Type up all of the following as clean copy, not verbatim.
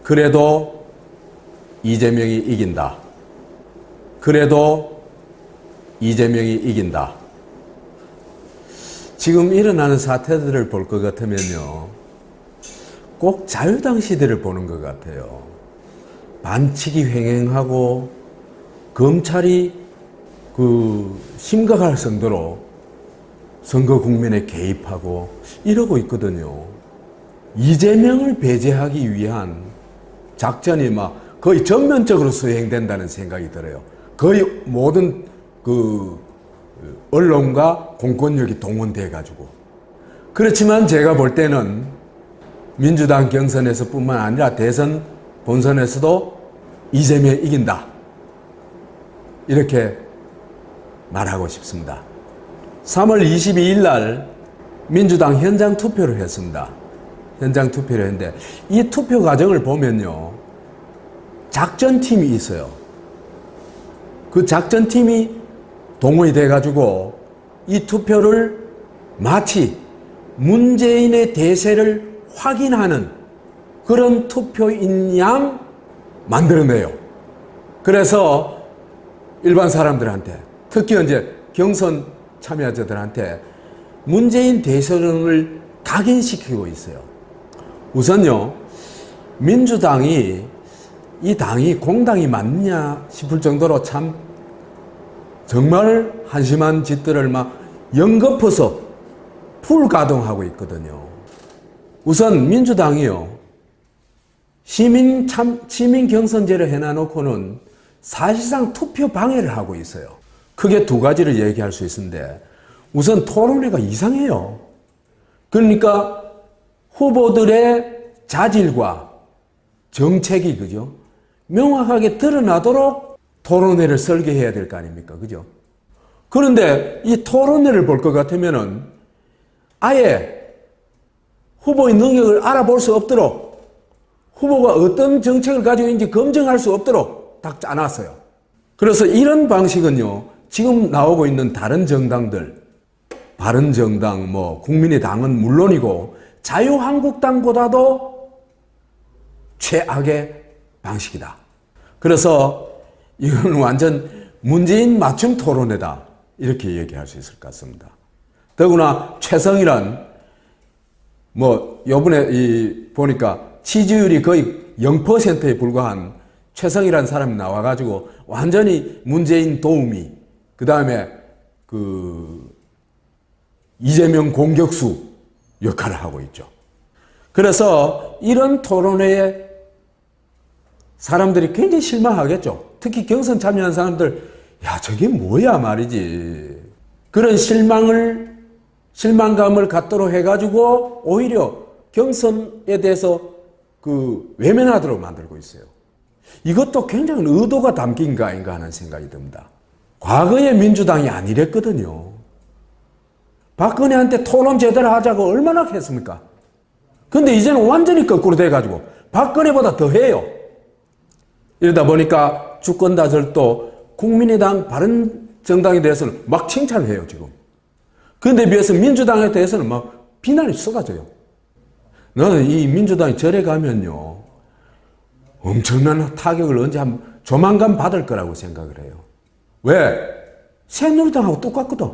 그래도 이재명이 이긴다. 그래도 이재명이 이긴다. 지금 일어나는 사태들을 볼 것 같으면요, 꼭 자유당 시대를 보는 것 같아요. 반칙이 횡행하고 검찰이 심각할 정도로 선거 국면에 개입하고 이러고 있거든요. 이재명을 배제하기 위한 작전이 막 거의 전면적으로 수행된다는 생각이 들어요. 거의 모든 언론과 공권력이 동원돼 가지고. 그렇지만 제가 볼 때는 민주당 경선에서 뿐만 아니라 대선 본선에서도 이재명이 이긴다. 이렇게 말하고 싶습니다. 3월 22일 날 민주당 현장 투표를 했습니다. 현장 투표를 했는데 이 투표 과정을 보면요, 작전팀이 있어요. 그 작전팀이 동원이 돼가지고 이 투표를 마치 문재인의 대세를 확인하는 그런 투표인 양 만들어내요. 그래서 일반 사람들한테, 특히 이제 경선 참여자들한테 문재인 대선을 각인시키고 있어요. 우선요, 민주당이 이 당이 공당이 맞냐 싶을 정도로 참 정말 한심한 짓들을 막 연거푸서 풀가동하고 있거든요. 우선 민주당이요, 시민 경선제를 해놔놓고는 사실상 투표 방해를 하고 있어요. 크게 두 가지를 얘기할 수 있는데, 우선 토론회가 이상해요. 그러니까 후보들의 자질과 정책이, 그죠? 명확하게 드러나도록 토론회를 설계해야 될 거 아닙니까? 그죠? 그런데 이 토론회를 볼 것 같으면은 아예 후보의 능력을 알아볼 수 없도록, 후보가 어떤 정책을 가지고 있는지 검증할 수 없도록 딱 짜놨어요. 그래서 이런 방식은요, 지금 나오고 있는 다른 정당들, 바른정당, 국민의당은 물론이고 자유한국당보다도 최악의 방식이다. 그래서 이건 완전 문재인 맞춤 토론회다, 이렇게 얘기할 수 있을 것 같습니다. 더구나 최성일은 요번에 보니까 지지율이 거의 0%에 불과한 최성이라는 사람이 나와가지고 완전히 문재인 도우미, 그 다음에 이재명 공격수 역할을 하고 있죠. 그래서 이런 토론회에 사람들이 굉장히 실망하겠죠. 특히 경선 참여한 사람들, 야, 저게 뭐야 말이지. 그런 실망감을 갖도록 해가지고 오히려 경선에 대해서 외면하도록 만들고 있어요. 이것도 굉장히 의도가 담긴 거 아닌가 하는 생각이 듭니다. 과거의 민주당이 아니랬거든요. 박근혜한테 토론 제대로 하자고 얼마나 했습니까? 근데 이제는 완전히 거꾸로 돼가지고 박근혜보다 더 해요. 이러다 보니까 주권다절도 국민의당, 바른정당에 대해서는 막 칭찬을 해요, 지금. 그런데 비해서 민주당에 대해서는 막 비난이 쏟아져요. 나는 이 민주당이 절에 가면요, 엄청난 타격을 언제 조만간 받을 거라고 생각을 해요. 왜? 새누리당하고 똑같거든.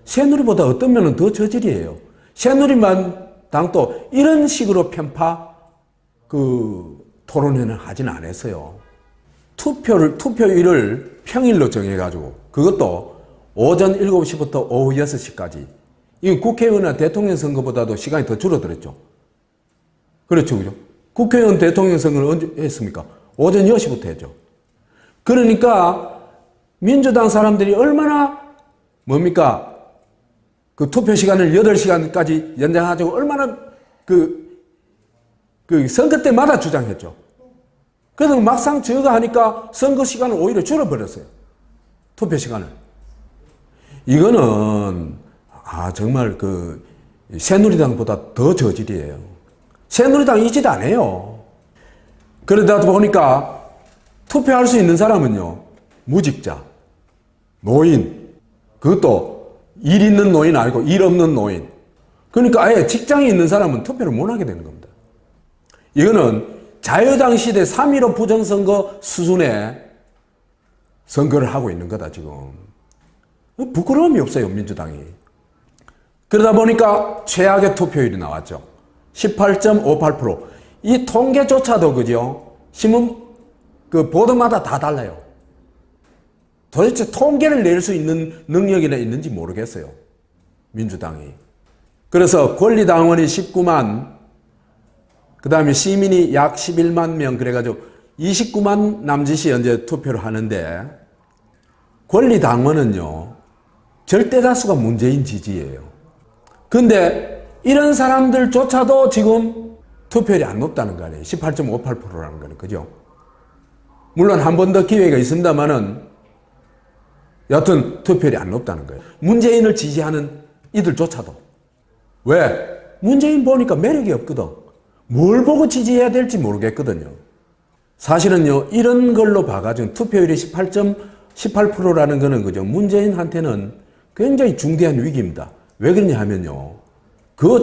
새누리보다 어떤 면은 더 저질이에요. 새누리당도 이런 식으로 편파 토론회는 하진 않았어요. 투표일을 평일로 정해가지고, 그것도 오전 7시부터 오후 6시까지. 이건 국회의원이나 대통령 선거보다도 시간이 더 줄어들었죠. 그렇죠, 그죠? 국회의원 대통령 선거는 언제 했습니까? 오전 10시부터 했죠. 그러니까 민주당 사람들이 얼마나 투표 시간을 8시간까지 연장하자고 얼마나 선거 때마다 주장했죠. 그래서 막상 저가 하니까 선거 시간을 오히려 줄여버렸어요. 투표 시간을. 이거는 정말 새누리당보다 더 저질이에요. 새누리당 이 짓 안 해요. 그러다 보니까 투표할 수 있는 사람은요, 무직자, 노인, 그것도 일 있는 노인 아니고 일 없는 노인. 그러니까 아예 직장에 있는 사람은 투표를 못 하게 되는 겁니다. 이거는 자유당 시대 3.15 부정선거 수준의 선거를 하고 있는 거다, 지금. 부끄러움이 없어요, 민주당이. 그러다 보니까 최악의 투표율이 나왔죠. 18.58%. 이 통계조차도, 그죠? 신문, 보도마다 다 달라요. 도대체 통계를 낼 수 있는 능력이나 있는지 모르겠어요. 민주당이. 그래서 권리당원이 19만, 그 다음에 시민이 약 11만 명, 그래가지고 29만 남짓이 현재 투표를 하는데, 권리당원은요, 절대다수가 문재인 지지예요. 근데 이런 사람들조차도 지금 투표율이 안 높다는 거 아니에요. 18.58%라는 거는, 그죠? 물론 한 번 더 기회가 있습니다만은, 여튼 투표율이 안 높다는 거예요. 문재인을 지지하는 이들조차도. 왜? 문재인 보니까 매력이 없거든. 뭘 보고 지지해야 될지 모르겠거든요. 사실은요, 이런 걸로 봐가지고 투표율이 18%라는 거는, 그죠? 문재인한테는 굉장히 중대한 위기입니다. 왜 그러냐 하면요,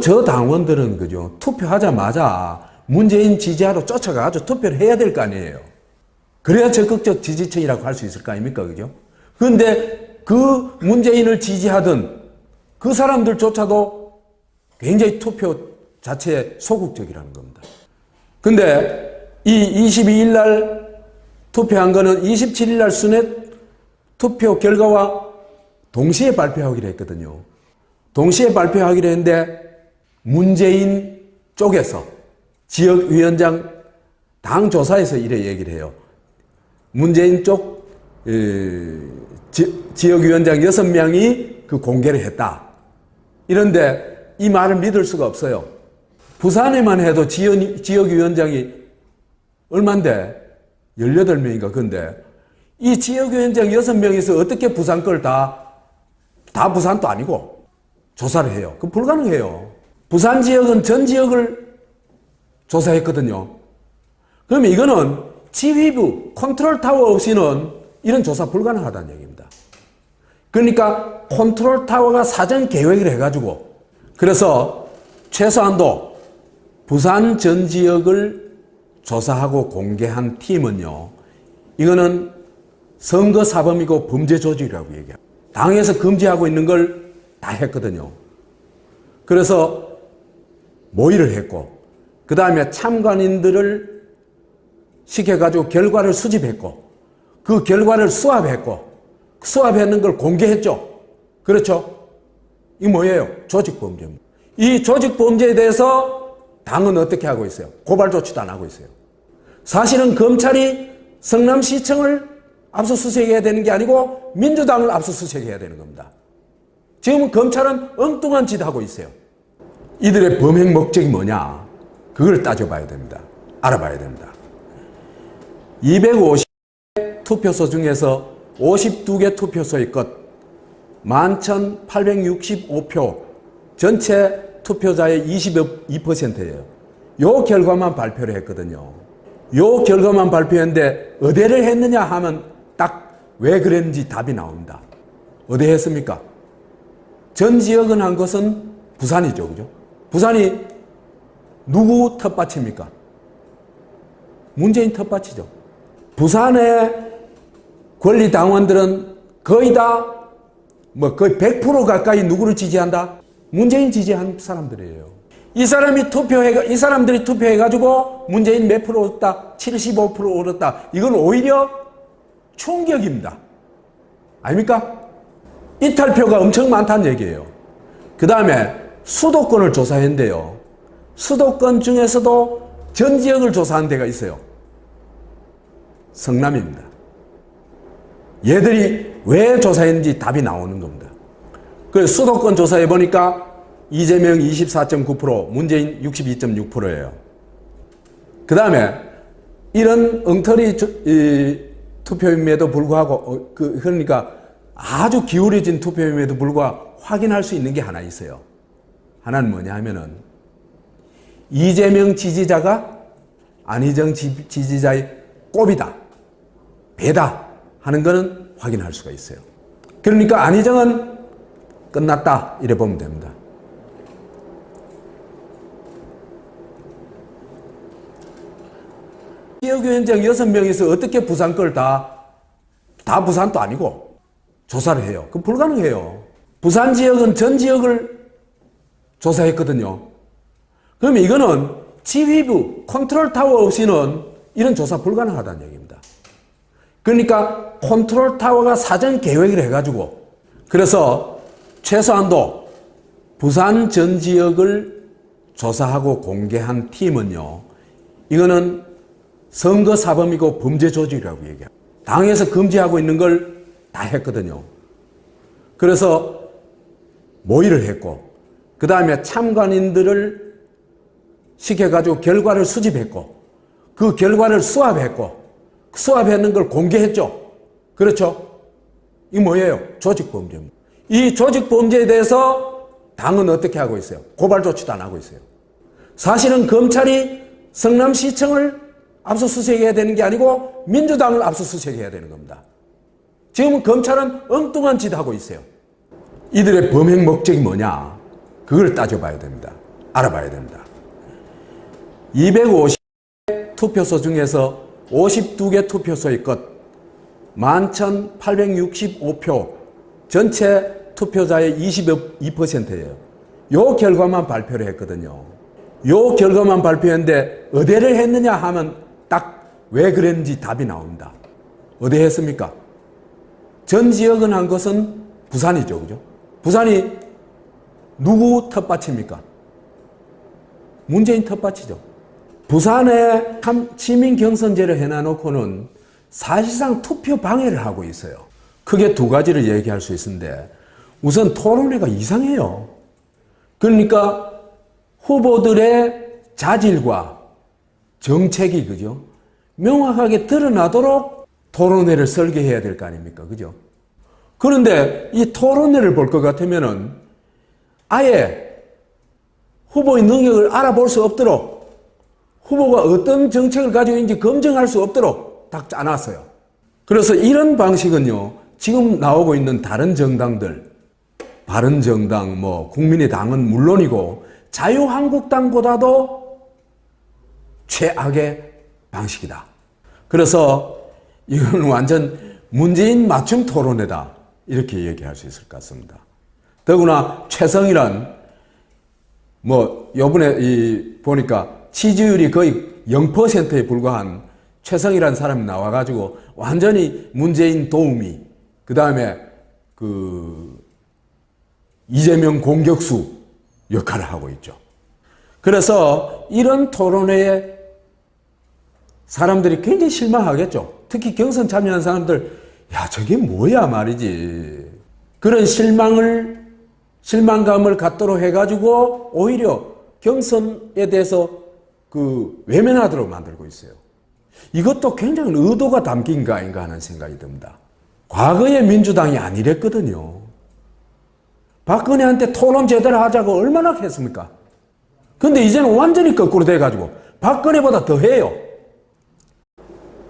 저 당원들은, 그죠? 투표하자마자 문재인 지지하러 쫓아가가지고 투표를 해야 될 거 아니에요. 그래야 적극적 지지층이라고 할 수 있을 거 아닙니까? 그죠? 그런데 그 문재인을 지지하던 그 사람들조차도 굉장히 투표 자체에 소극적이라는 겁니다. 근데 이 22일 날 투표한 거는 27일 날 순회 투표 결과와 동시에 발표하기로 했거든요. 동시에 발표하기로 했는데 문재인 쪽에서 지역위원장 당 조사에서 이래 얘기를 해요. 문재인 쪽 지역위원장 6명이 그 공개를 했다. 이런데 이 말을 믿을 수가 없어요. 부산에만 해도 지역위원장이 얼만데 18명인가. 근데 이 지역위원장 6명에서 어떻게 부산 걸 다 부산도 아니고 조사를 해요. 그건 불가능해요. 부산 지역은 전 지역을 조사했거든요. 그러면 이거는 지휘부, 컨트롤 타워 없이는 이런 조사 불가능하다는 얘기입니다. 그러니까 컨트롤 타워가 사전 계획을 해가지고, 그래서 최소한도 부산 전 지역을 조사하고 공개한 팀은요, 이거는 선거사범이고 범죄조직이라고 얘기해요. 당에서 금지하고 있는 걸 다 했거든요. 그래서 모의를 했고, 그 다음에 참관인들을 시켜가지고 결과를 수집했고, 그 결과를 수합했고, 수합했는 걸 공개했죠. 그렇죠? 이게 뭐예요? 조직범죄입니다. 이 조직범죄에 대해서 당은 어떻게 하고 있어요? 고발 조치도 안 하고 있어요. 사실은 검찰이 성남시청을 압수수색해야 되는 게 아니고 민주당을 압수수색해야 되는 겁니다. 지금 검찰은 엉뚱한 짓 하고 있어요. 이들의 범행 목적이 뭐냐? 그걸 따져봐야 됩니다. 알아봐야 됩니다. 250개 투표소 중에서 52개 투표소의 것 11,865표 전체 투표자의 22%예요. 요 결과만 발표를 했거든요. 요 결과만 발표했는데 어디를 했느냐 하면 딱 왜 그랬는지 답이 나옵니다. 어디 했습니까? 전 지역은 한 것은 부산이죠. 그죠? 부산이 누구 텃밭입니까? 문재인 텃밭이죠. 부산의 권리당원들은 거의 거의 100% 가까이 누구를 지지한다? 문재인 지지한 사람들이에요. 이 사람들이 투표해가지고 문재인 몇 프로 얻었다? 75% 얻었다. 이건 오히려 충격입니다. 아닙니까? 이탈표가 엄청 많다는 얘기예요. 그 다음에 수도권을 조사했는데요. 수도권 중에서도 전 지역을 조사한 데가 있어요. 성남입니다. 얘들이 왜 조사했는지 답이 나오는 겁니다. 그래서 수도권 조사해 보니까 이재명 24.9%, 문재인 62.6%예요. 그 다음에 이런 엉터리 투표임에도 불구하고, 그러니까 아주 기울어진 투표임에도 불구하고 확인할 수 있는 게 하나 있어요. 하나는 뭐냐 하면은 이재명 지지자가 안희정 지지자의 꼽이다, 배다 하는 거는 확인할 수가 있어요. 그러니까 안희정은 끝났다 이래 보면 됩니다. 지역위원장 6명에서 어떻게 부산 걸 다 부산도 아니고 조사를 해요. 그건 불가능해요. 부산 지역은 전 지역을 조사했거든요. 그러면 이거는 지휘부, 컨트롤 타워 없이는 이런 조사 불가능하다는 얘기입니다. 그러니까 컨트롤 타워가 사전 계획을 해가지고 그래서 최소한도 부산 전 지역을 조사하고 공개한 팀은요. 이거는 선거사범이고 범죄 조직이라고 얘기해요. 당에서 금지하고 있는 걸 다 했거든요. 그래서 모의를 했고 그 다음에 참관인들을 시켜가지고 결과를 수집했고 그 결과를 수합했고 수합했는 걸 공개했죠. 그렇죠? 이게 뭐예요? 조직범죄입니다. 이 조직범죄에 대해서 당은 어떻게 하고 있어요? 고발 조치도 안 하고 있어요. 사실은 검찰이 성남시청을 압수수색해야 되는 게 아니고 민주당을 압수수색해야 되는 겁니다. 지금은 검찰은 엉뚱한 짓 하고 있어요. 이들의 범행 목적이 뭐냐? 그걸 따져봐야 됩니다. 알아봐야 됩니다. 250개 투표소 중에서 52개 투표소의 것 11,865표 전체 투표자의 22%예요. 요 결과만 발표를 했거든요. 요 결과만 발표했는데 어디를 했느냐 하면 딱 왜 그랬는지 답이 나옵니다. 어디 했습니까? 전 지역은 한 것은 부산이죠. 그죠? 부산이 누구 텃밭입니까? 문재인 텃밭이죠. 부산에 시민 경선제를 해놔놓고는 사실상 투표 방해를 하고 있어요. 크게 두 가지를 얘기할 수 있는데 우선 토론회가 이상해요. 그러니까 후보들의 자질과 정책이 그죠? 명확하게 드러나도록 토론회를 설계해야 될 거 아닙니까? 그죠? 그런데 이 토론회를 볼 것 같으면은 아예 후보의 능력을 알아볼 수 없도록 후보가 어떤 정책을 가지고 있는지 검증할 수 없도록 딱 짜놨어요. 그래서 이런 방식은요, 지금 나오고 있는 다른 정당들, 바른정당, 국민의당은 물론이고 자유한국당보다도 최악의 방식이다. 그래서 이건 완전 문재인 맞춤 토론회다. 이렇게 얘기할 수 있을 것 같습니다. 더구나 최성일은 요번에 보니까 지지율이 거의 0%에 불과한 최성일이라는 사람이 나와가지고 완전히 문재인 도우미, 그 다음에 이재명 공격수 역할을 하고 있죠. 그래서 이런 토론회에 사람들이 굉장히 실망하겠죠. 특히 경선 참여한 사람들, 야, 저게 뭐야 말이지. 그런 실망감을 갖도록 해가지고 오히려 경선에 대해서 외면하도록 만들고 있어요. 이것도 굉장히 의도가 담긴 거 아닌가 하는 생각이 듭니다. 과거의 민주당이 안 이랬거든요. 박근혜한테 토론 제대로 하자고 얼마나 했습니까? 근데 이제는 완전히 거꾸로 돼가지고 박근혜보다 더 해요.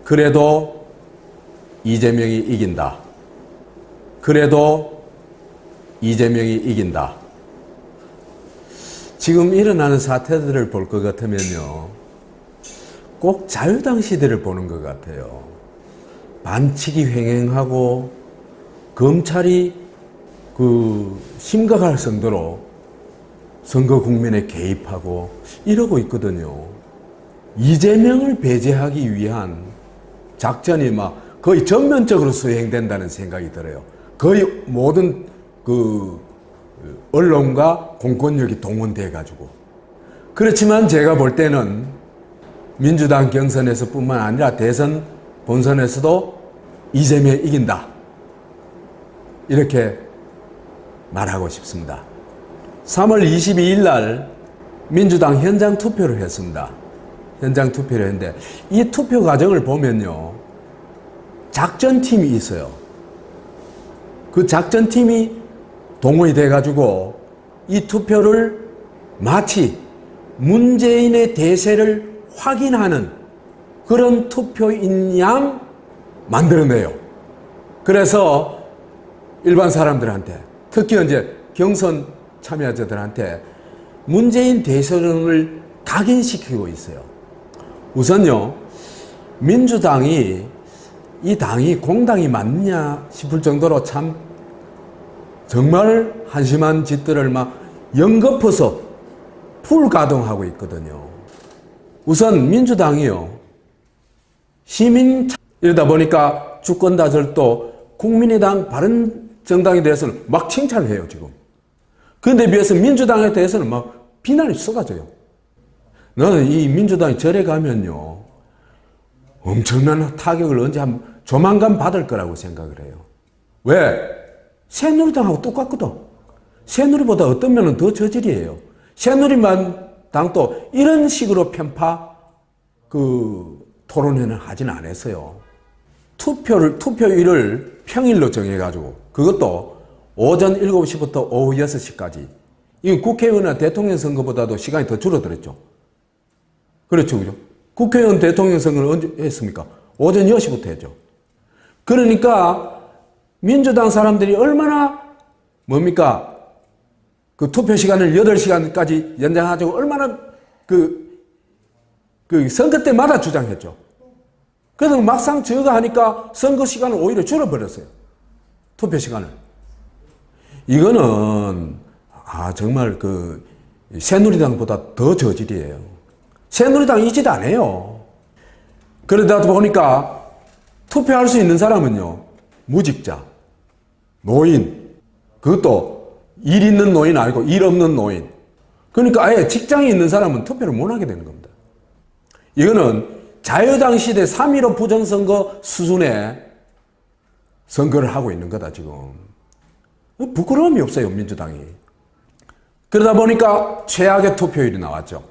그래도 이재명이 이긴다. 그래도 이재명이 이긴다. 지금 일어나는 사태들을 볼 것 같으면요, 꼭 자유당 시대를 보는 것 같아요. 반칙이 횡행하고 검찰이 심각할 정도로 선거 국면에 개입하고 이러고 있거든요. 이재명을 배제하기 위한 작전이 거의 전면적으로 수행된다는 생각이 들어요. 거의 모든 언론과 공권력이 동원돼가지고. 그렇지만 제가 볼 때는 민주당 경선에서 뿐만 아니라 대선 본선에서도 이재명이 이긴다. 이렇게 말하고 싶습니다. 3월 22일 날 민주당 현장 투표를 했습니다. 현장 투표를 했는데 이 투표 과정을 보면요, 작전팀이 있어요. 그 작전팀이 동원이 돼가지고 이 투표를 마치 문재인의 대세를 확인하는 그런 투표인 양 만들어내요. 그래서 일반 사람들한테, 특히 이제 경선 참여자들한테 문재인 대선을 각인시키고 있어요. 우선요, 민주당이 이 당이 공당이 맞냐 싶을 정도로 참 정말 한심한 짓들을 막 연거푸서 풀가동하고 있거든요. 우선 민주당이요, 시민 이러다 보니까 주권다절도 국민의당 바른정당에 대해서는 막 칭찬을 해요 지금. 그런데 비해서 민주당에 대해서는 막 비난이 쏟아져요. 너는 이 민주당이 절에 가면요 엄청난 타격을 언제 조만간 받을 거라고 생각을 해요. 왜? 새누리당하고 똑같거든. 새누리보다 어떤 면은 더 저질이에요. 새누리만 당도 이런 식으로 편파 토론회는 하진 않았어요. 투표일을 평일로 정해가지고 그것도 오전 7시부터 오후 6시까지. 이건 국회의원이나 대통령 선거보다도 시간이 더 줄어들었죠. 그렇죠, 그죠? 국회의원 대통령 선거를 언제 했습니까? 오전 10시부터 했죠. 그러니까 민주당 사람들이 얼마나 뭡니까? 그 투표 시간을 8시간까지 연장하자고 얼마나 선거 때마다 주장했죠. 그래서 막상 저거 하니까 선거 시간을 오히려 줄여버렸어요. 투표 시간을. 이거는 정말 새누리당보다 더 저질이에요. 새누리당 이 짓 안 해요. 그러다 보니까 투표할 수 있는 사람은요, 무직자, 노인, 그것도 일 있는 노인 아니고 일 없는 노인. 그러니까 아예 직장에 있는 사람은 투표를 못 하게 되는 겁니다. 이거는 자유당 시대 3.15 부정선거 수준의 선거를 하고 있는 거다 지금. 부끄러움이 없어요 민주당이. 그러다 보니까 최악의 투표율이 나왔죠.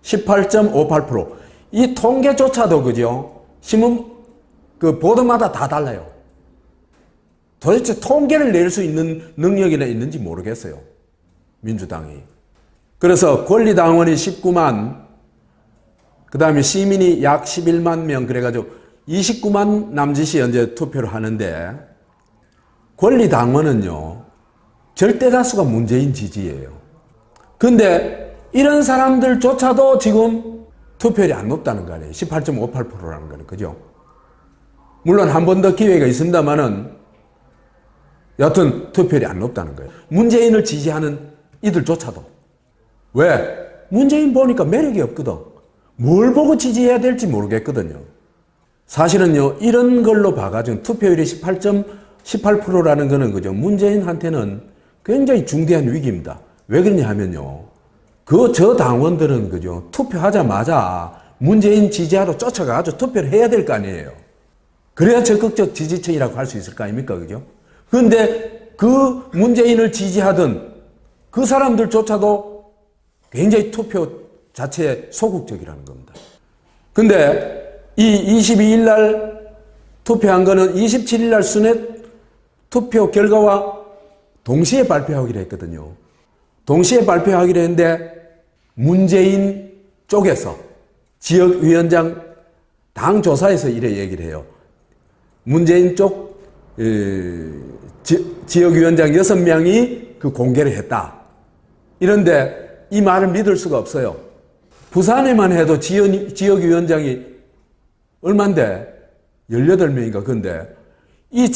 18.58%. 이 통계조차도 그죠? 신문 보도마다 다 달라요. 도대체 통계를 낼 수 있는 능력이나 있는지 모르겠어요. 민주당이. 그래서 권리당원이 19만, 그 다음에 시민이 약 11만 명, 그래가지고 29만 남짓이 현재 투표를 하는데, 권리당원은요, 절대다수가 문재인 지지예요. 근데 이런 사람들조차도 지금 투표율이 안 높다는 거 아니에요. 18.58%라는 거는, 그죠? 물론 한 번 더 기회가 있습니다만은, 여하튼 투표율이 안 높다는 거예요. 문재인을 지지하는 이들조차도. 왜? 문재인 보니까 매력이 없거든. 뭘 보고 지지해야 될지 모르겠거든요. 사실은요, 이런 걸로 봐가지고 투표율이 18%라는 거는 그죠? 문재인한테는 굉장히 중대한 위기입니다. 왜 그러냐 하면요, 저 당원들은 그죠? 투표하자마자 문재인 지지하러 쫓아가가지고 투표를 해야 될 거 아니에요. 그래야 적극적 지지층이라고 할 수 있을 거 아닙니까? 그죠? 그런데 그 문재인을 지지하던 그 사람들조차도 굉장히 투표 자체에 소극적이라는 겁니다. 근데 이 22일 날 투표한 거는 27일 날 순회 투표 결과와 동시에 발표하기로 했거든요. 동시에 발표하기로 했는데 문재인 쪽에서 지역위원장 당 조사에서 이래 얘기를 해요. 문재인 쪽 지역위원장 6명이 공개를 했다. 이런데 이 말을 믿을 수가 없어요. 부산에만 해도 지역위원장이 얼만데? 18명인가. 근데 이